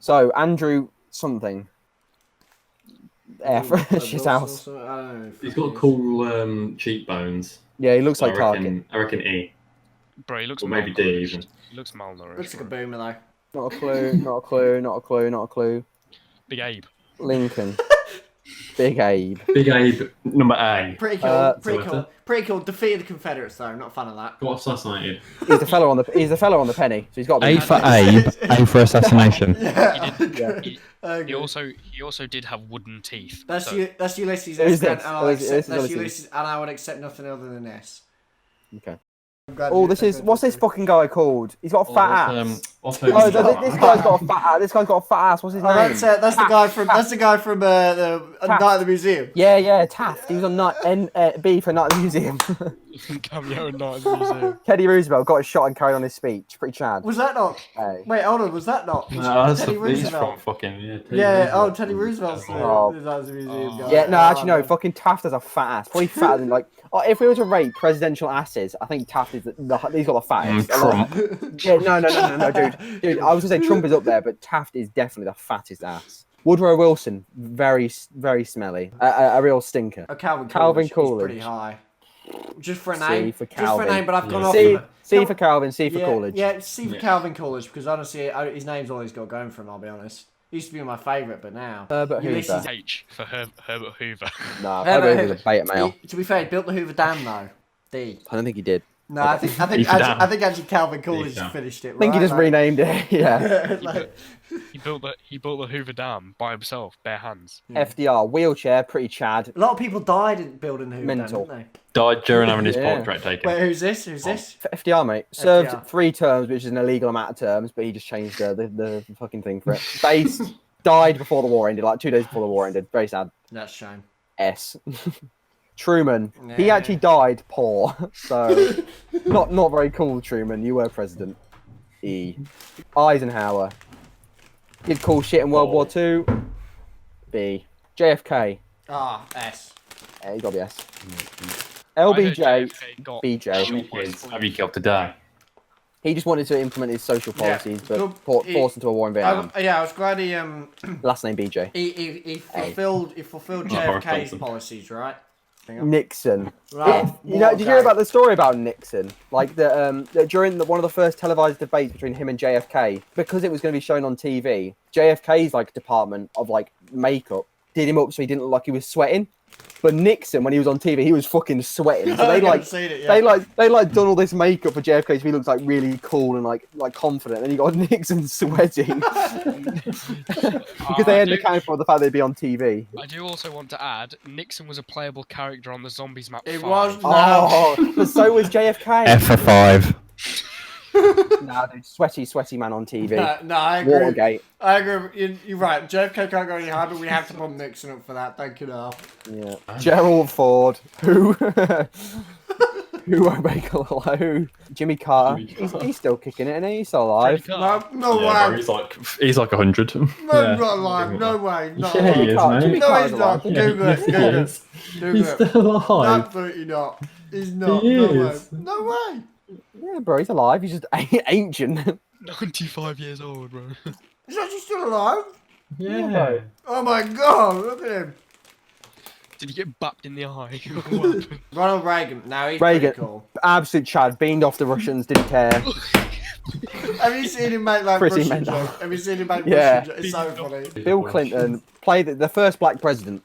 So Andrew something. His house. I don't know. He's got cool cheekbones. Yeah, he looks like I Tarkin. reckon E. Bro, he looks Or maybe D even. He looks malnourished. Looks like a bro. boomer though. Not a clue. Not a clue. Not a clue. Not a clue. Big Abe. Lincoln. Big Abe. Big Abe, number A. Pretty cool. Pretty so cool. Pretty cool. Defeated the Confederates though. Not a fan of that. Got assassinated. He's the fellow on the. He's the fellow on the penny. So he's got. To be A for Abe, A for assassination. Yeah. He did. Yeah. He also did have wooden teeth. That's so- that's Ulysses Who's S. Grant, this? and Oh, this is that's Ulysses. Ulysses, and I would accept nothing other than this. Okay. I'm glad Oh, you this is. accepted What's this fucking guy called? He's got a fat ass. Oh, this guy's got a fat ass. This guy's got a fat ass. What's his Oh, name? that's the guy from the Night at the Museum. Yeah, Taft. He was on B for Night at the Museum. Cameo and not in the museum. Teddy Roosevelt got a shot and carried on his speech. Pretty chad. Was that not? Hey. Wait, hold on. Was that not? No, that's Teddy he's Roosevelt. from fucking Teddy Roosevelt's the Oh. Night at the Museum guy. Yeah, no, actually, no. Oh, Fucking Taft has a fat ass. Probably fatter than like. Oh, if we were to rate presidential asses, I think Taft is he's got the fattest. Trump. Yeah, no, dude. I was gonna say Trump is up there, but Taft is definitely the fattest ass. Woodrow Wilson, very smelly, a real stinker. Calvin Calvin Coolidge. He's Coolidge. pretty high. Just for a C name. for Just for a Calvin. name, but I've gone Yeah. off. C for Calvin, C for yeah, Coolidge. Yeah, C for Yeah. Calvin Coolidge because honestly, his name's all he's got going for him. I'll be honest. He used to be my favourite, but now. Herbert Ulysses- Hoover. H for Herbert Hoover. Nah, Herbert Herbert Hoover's a beta male. To be fair, he built the Hoover Dam though. D. I don't think he did. No, I think Dam. actually Calvin Coolidge Dam. finished it. I think he just renamed it. Yeah. Like, He built the Hoover Dam by himself, bare hands. FDR, wheelchair, pretty chad. a lot of people died in building the Hoover Mental. Dam, didn't Died during having his Yeah. portrait taken. they? Wait, who's this? Who's this? FDR, mate. Served FDR. 3 terms, which is an illegal amount of terms, but he just changed the fucking thing for it. Base died before the war ended, like 2 days before the war ended. Very sad. That's a shame. S. Truman. He Yeah. actually died poor, so not very cool, Truman. You were president. E. Eisenhower. Did cool shit in World War II. B. JFK. Ah, S. Yeah, you got the S. I heard LBJ. JFK got BJ. How many kids have you killed today? He just wanted to implement his social Yeah. policies, but Good. forced into a war in Vietnam. I was glad he Last name BJ. he fulfilled Boris JFK's Johnson. policies, right? Nixon. Right. You know, did you hear about the story about Nixon? Like that during one of the first televised debates between him and JFK, because it was going to be shown on TV. JFK's like department of like makeup did him up so he didn't look like he was sweating. But Nixon, when he was on TV, he was fucking sweating. So they like seen it, yeah. they done all this makeup for JFK so he looks like really cool and like confident. And you got Nixon sweating because they hadn't accounted for the fact they'd be on TV. I do also want to add, Nixon was a playable character on the Zombies map. It 5. was. Oh, but so was JFK. F for 5. Nah, dude, sweaty man on TV. No, I agree. Watergate. I agree. You're right. JFK can't go any higher, but we have to bump Nixon up for that. Thank you, now. Yeah. Gerald Ford. Who? Who won't make a lot? Who? Jimmy Carter. He's still kicking it, and he's still alive. No Yeah, bro, way. he's like 100. No, Yeah. not alive. No way. No. Yeah, he is, mate. Jimmy No, Carter's he's not. alive. Google it. Google it. Google He's it. still alive. Absolutely not. He's not. He No way. is. No way. Yeah, bro, he's alive. He's just ancient. 95 years old, bro. He's actually still alive. Yeah. Oh my god, look at him. Did he get bapped in the eye? What happened? Ronald Reagan. Now he's Reagan. pretty cool. Absolute Chad. Beamed off the Russians. Didn't care. Have you seen him make like Pretty Russian mental. jokes? Have you seen him make Yeah. Russian jokes? It's so funny. Bill Clinton played the first black president.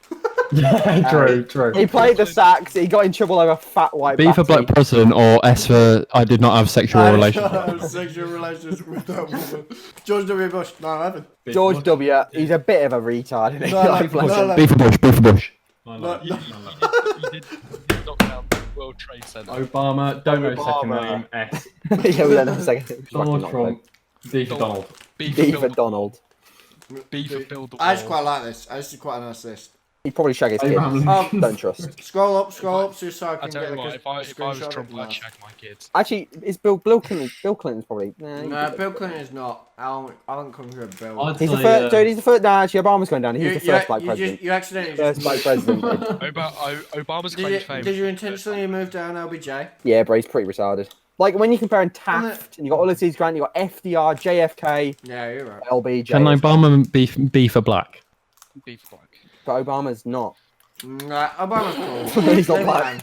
True. He played the sax. He got in trouble over fat white. B for black president or S for I did not have sexual relations. Sexual relations with that woman. George W. Bush, 9/11. George W. He's a bit of a retard. Isn't he? No, Like, bless him. B for Bush, B for Bush. No. He did knock down the World Trade Center. Obama, don't know second Obama. name. S. Yeah, we don't have a second. Donald Trump. D for Donald. B D for for Bill. Donald. B for Build the I just Wall. quite like this. This is quite a nice list. He'd probably shag his kids. Abraham Don't trust. Scroll up so I I can tell get you what, a if I was screenshot Trump, of I'd that. shag my kids. Actually, it's Bill Clinton. Bill Clinton's probably. Nah, No, Bill Clinton is not. I don't come here, Bill. I'd He's the say, first. Dude, he's the first. Nah, actually, Obama's going down. He was the You- first black you president. just- you accidentally First black president. Obama's claim to fame. Did you intentionally move down LBJ? Yeah, bro, he's pretty retarded. Like when you're comparing Taft and you got Ulysses Grant, you got FDR, JFK, Yeah, you're right. LBJ. Can Obama be for black? B for black. But Obama's not. Nah, Obama's cool. He's not Leave black. him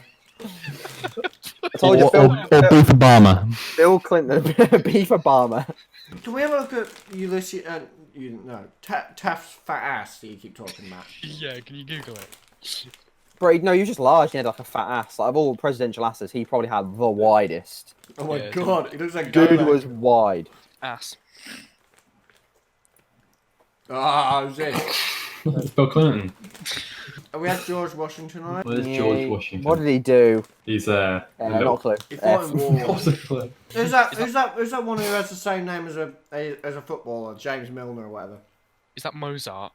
I told you, Or be for Obama? Bill Clinton, beef Obama. alone. Can we have a look at Ulysses? Taft's fat ass that you keep talking about. Yeah, can you Google it? Bro, no, you're just large. He had like a fat ass. Like of all presidential asses, he probably had the widest. Oh my Yeah, god, it looks like Dude Gomez. was wide. Ass. Ah, shit. That's Bill Clinton. We had George Washington on it. Where's Yeah, George Washington? What did he do? He's Not a clue. He fought in war. Possibly. Who's that one who has the same name as a footballer, James Milner or whatever? Is that Mozart?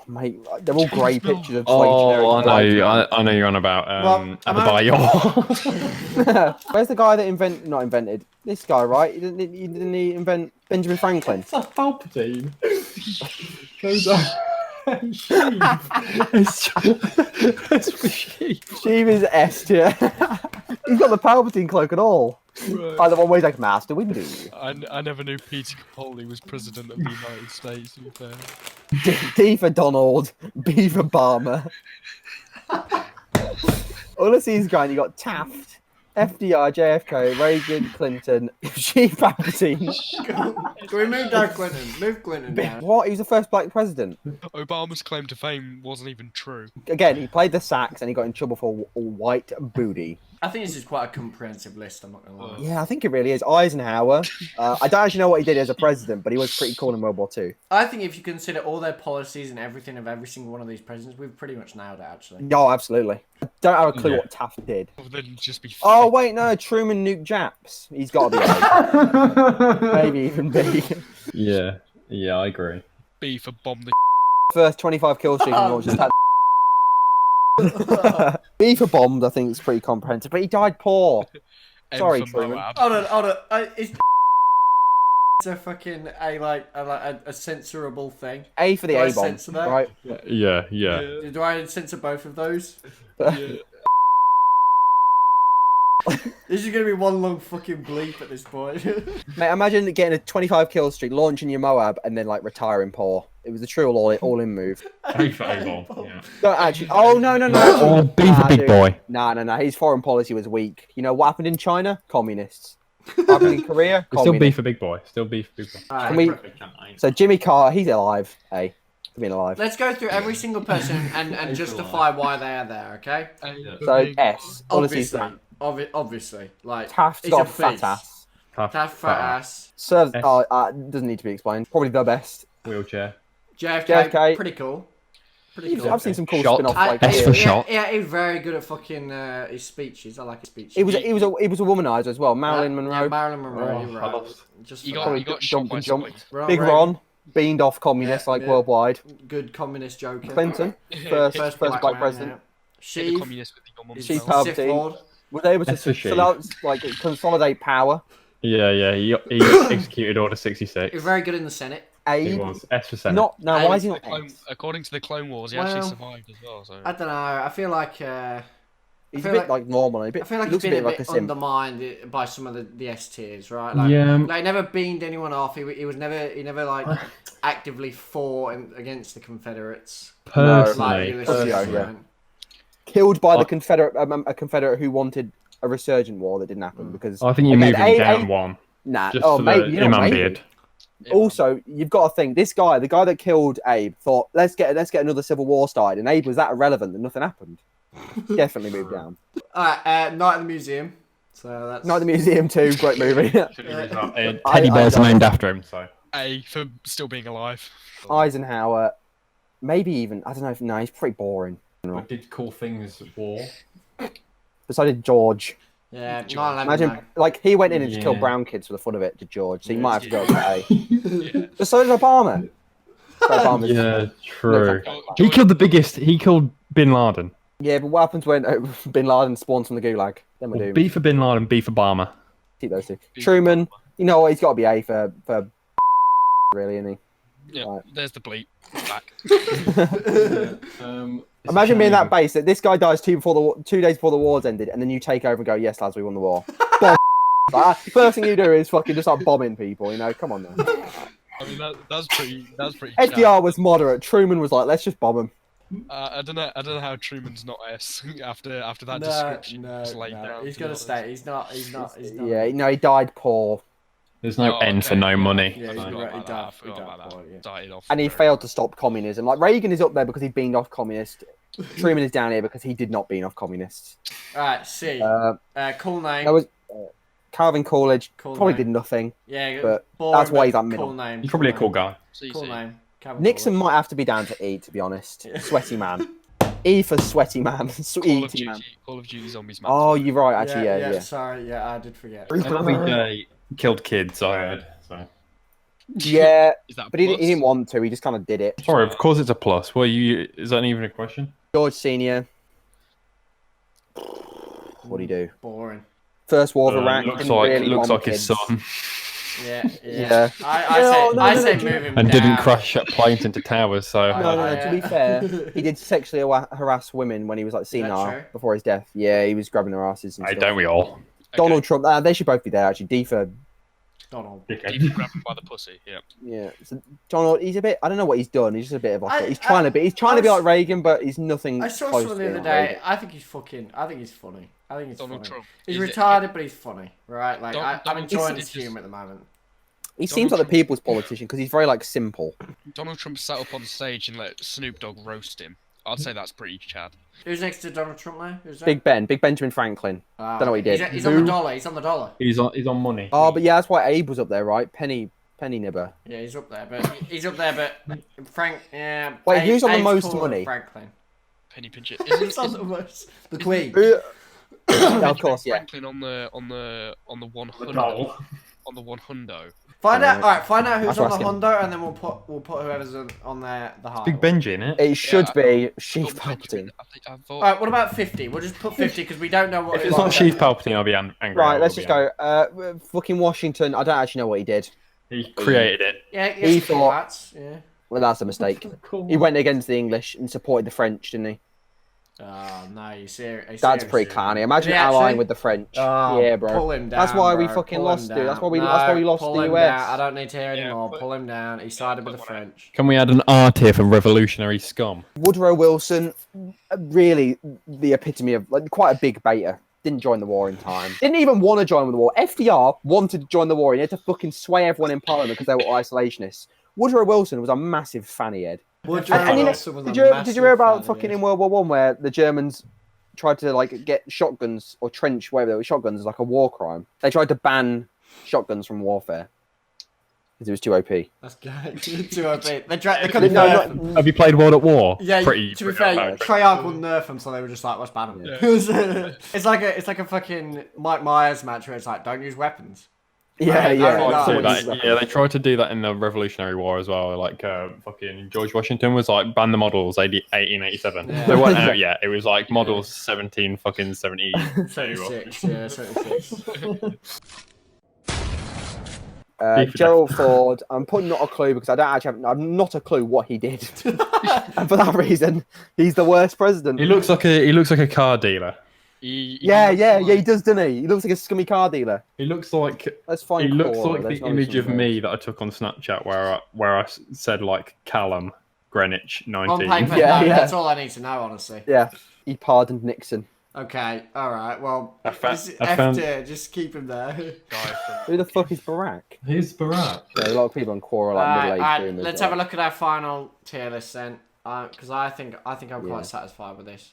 Mate, they're all grey pictures of Oh, generic I know you're on about Well, Adebayor. Where's the guy that not invented? This guy, right? He didn't he invent Benjamin Franklin? It's a Palpatine. Goes on. It's for sheep. Steve is S tier. He's got the Palpatine cloak and all. Like the one where he's like, Master Windu. I never knew Peter Capaldi was president of the United States, to be fair. D for Donald. B for Barmer. Ulysses Grant, you got Taft, FDR, JFK, Reagan, Clinton, Chief Palpatine. Can we move down Clinton? Move Clinton down. What? He was the first black president. Obama's claim to fame wasn't even true. Again, he played the sax and he got in trouble for white booty. I think this is quite a comprehensive list, I'm not going to lie. Yeah, I think it really is. Eisenhower. I don't actually know what he did as a president, but he was pretty cool in World War II. I think if you consider all their policies and everything of every single one of these presidents, we've pretty much nailed it, actually. No, absolutely. I don't have a clue Yeah. what Taft did. Other than just be Oh, wait, no. Truman nuked Japs. He's got to be A. Maybe even B. Yeah, I agree. B for bomb the First 25 kill streak and launched that. B for bombed, I think it's pretty comprehensive, but he died poor. M Sorry, for Truman. Moab. Hold on. Is a fucking a censorable thing? A for the Do I A bomb, censor that? right? Yeah. Do I censor both of those? Yeah. This is gonna be one long fucking bleep at this point. Mate, imagine getting a 25 kill streak, launching your Moab, and then like retiring poor. It was a true all-in move. A for A-bomb. Yeah. No, actually, oh no. Or B for Nah, big dude. boy. Nah. His foreign policy was weak. You know what happened in China? Communists. What happened in Korea? Still B Communists. for big boy. Still B for big boy. Alright, Can we- So Jimmy Carter, he's alive. A. For being alive. let's go through every single person and justify why they are there, okay? So S. Ulysses Obviously, Grant. Obviously, like Taft's he's got a a fat beast. ass. Taft fat ass. Serves. S. Doesn't need to be explained. Probably the best. Wheelchair. JFK, pretty cool. Pretty cool. I've seen some cool Shot. spin-off like S here. for shot. Yeah, he was very good at fucking his speeches. I like his speeches. He was a womanizer as well. Marilyn Monroe. Yeah, Marilyn Monroe. Oh, you're I right. lost. Just You for got that. you got shot Jump by and jump. somebody. Ronald Big Reagan, Ron. Beamed off communists like yeah. worldwide. good communist joker. Clinton. First black man, president. yeah. Hit the Sheev, communist with your mum's Chief belt. Sith Palpatine. Lord. Was able to S for sheep. consolidate power. Yeah. He executed Order He 66. was very good in the Senate. He A. was S for Senate. Not. No, A. why is he The not? Clone- S? according to the Clone Wars, he Well, actually survived as well. So I don't know. I feel like He's a feel bit like- like normal. A bit, I feel like he he's looks a been bit like a sim. undermined by some of the S tiers, right? Like, Yeah. like never beamed anyone off. He was never like actively fought against the Confederates. Like Personally, Ulysses yeah. Grant. Killed by the Like- Confederate, a Confederate who wanted a resurgent war that didn't happen because. I think you're Again, moving A- down A- one. Nah. Just Oh, for maybe. the You know, Imam maybe. beard. Also, you've got to think this guy, the guy that killed Abe, thought let's get another civil war started, and Abe was that irrelevant that nothing happened. Definitely moved down. Alright, Night at the Museum. So that's Night at the Museum too, great movie. Teddy bears are named after him, so. A for still being alive. Eisenhower, maybe even I don't know. No, he's pretty boring. I did cool things war. But so did George. yeah. George. 9/11. Imagine man. like he went in and just killed Yeah. brown kids for the fun of it to George, so you Yeah. might have to go with A. Yeah. But so did Obama. But Obama's- Yeah, true. No, He killed the biggest. He killed Bin Laden. Yeah, but what happens when Bin Laden spawns from the Gulag? Then we're Well, doomed. B for Bin Laden, B for Obama. Keep those two. B for Truman, you know what? He's got to be A for really, isn't Yeah, Right. there's the bleep. Back. he? Imagine being that base that this guy dies 2 days before the war's ended, and then you take over and go, "Yes, lads, we won the war." Like, first thing you do is fucking just start bombing people. You know, come on now. I mean, that's pretty. FDR was moderate. Truman was like, let's just bomb him. I don't know how Truman's not S after that No, description no, was laid no. down. He's to be gonna honest. stay. He's not. He's not. Yeah, no, he died poor, There's no Oh, end for okay, no yeah. money. Yeah, he's I right, he forgot about that. died- I forgot he about died that. poor, yeah. Died off. and he very failed to stop communism. Like Reagan is up there because he beamed off communists. Truman is down here because he did not beam off communists. All right. C. Cool name. That was Calvin Coolidge. Cool Probably name. did nothing. Yeah, but boring, that's why but he's that middle. Cool name. He's probably a cool name. guy. CC. Cool name. Calvin Nixon Coolidge. might have to be down to E, to be honest. Sweaty man. E for sweaty man. Call of Sweaty man. Duty. Call of Duty Zombies. Maps. Oh, you're right. Actually, yeah. Sorry, yeah, I did forget. LBJ killed kids, I heard. So. Yeah, Is that a but he plus? didn't want to. He just kind of did it. Sorry, of course it's a plus. Well, is that even a question? George Senior. What do he do? Boring. First war of Iraq. Looks didn't like really looks bomb like his kids. son, Yeah. Yeah. I say no, move him and down. didn't crash planes into towers. So No. Yeah. To be fair, he did sexually harass women when he was like senile true? before his death. Yeah, he was grabbing their asses and hey, stuff. don't we all? Okay. Donald Trump. They should both be there actually. D for Donald. Even grab him by the pussy. Yeah. yeah. So Donald, he's a bit. I don't know what he's done. He's just a bit of like. I- he's trying to be. He's trying to be like Reagan, but he's nothing. I saw close someone to the being other like day. Reagan. I think he's funny. I think he's Donald funny. Trump. He's Is it- retarded, but he's funny, right? Like I'm Donald enjoying Trump his is just- humour at the moment. He seems like Donald the people's politician because he's very like simple. Donald Trump sat up on stage and let Snoop Dogg roast him. I'd say that's pretty Chad. Who's next to Donald Trump now? Who's that? Big Benjamin Franklin. Oh, Don't know what he did. He's on the dollar. He's on the dollar. He's on money. Oh, but yeah, that's why Abe was up there, right? Penny Nibber. Yeah, he's up there, but Frank. Yeah. Wait, who's on the Abe's most cooler than money? Franklin. Penny Pincher. Who's on the most? The Queen. Yeah, of course, yeah. Franklin on the 100 No. on the 100. Find out. All right, find out who's That's on the asking. Honda, and then we'll put whoever's on there the high. Big Benji, innit? It should Yeah, be Chief Thought Benjamin- Palpatine. I thought. All right, what about 50? We'll just put 50 because we don't know what. If it's not Chief Palpatine, I'll be angry. Right, I let's will just be go. Fucking Washington. I don't actually know what he did. angry. He created it. Yeah, He he thought- thought. Yeah. Well, that's a mistake. He went against the English and supported the French, didn't he? Oh no, you serious? That's pretty clowny. Imagine Did he actually? allying with the French. Oh, Yeah, bro. Pull him down. That's why we bro. fucking Pull him lost, dude. That's down. why we lost pull the him US. down. I don't need to hear Yeah, anymore. but- Pull him down. He sided with the Come on, French. Can we add an R tier for revolutionary scum? Woodrow Wilson, really the epitome of like quite a big beta. Didn't join the war in time. Didn't even want to join the war. FDR wanted to join the war. He had to fucking sway everyone in Parliament because they were isolationists. Woodrow Wilson was a massive fanny head. Woodrow And you know, Wilson was a did you massive hear about fan of fucking his. in World War One where the Germans tried to like get shotguns or trench, whatever they were, shotguns as like a war crime? They tried to ban shotguns from warfare because it was too OP. That's good. Too OP. They couldn't No, nerf not- them. Have you played World at War? Yeah, pretty- to be pretty fair, outrageous. Treyarch wouldn't nerf them, so they were just like, let's ban them. it's like a fucking Mike Myers match where it's like, don't use weapons. Yeah, I yeah. really Tried to do like that. Yeah, they tried to do that in the Revolutionary War as well. Like, fucking George Washington was like, ban the models, 1887. Yeah. They weren't out yet. It was like models 17 fucking 70. 76, yeah, 76. Gerald Ford. I'm putting not a clue because I don't actually have not a clue what he did, and for that reason, he's the worst president. He looks like a car dealer. He Yeah, looks yeah, like- yeah. He does, doesn't he? He looks like a scummy car dealer. He looks like Let's find. he looks Cora. like There's the always image of some me that I took on Snapchat where I said like Callum Greenwich On 19. paper, Yeah, no, yeah. that's all I need to know, honestly. Yeah, he pardoned Nixon. Okay, alright, well, I found- this is I F found- tier, just keep him there. guy from- Who the fuck is Barack? Here's Barack. Yeah, a lot of people on Quora are like middle-aged Alright, boomers. let's have a look at our final tier list then. Because I think I'm Yeah. quite satisfied with this.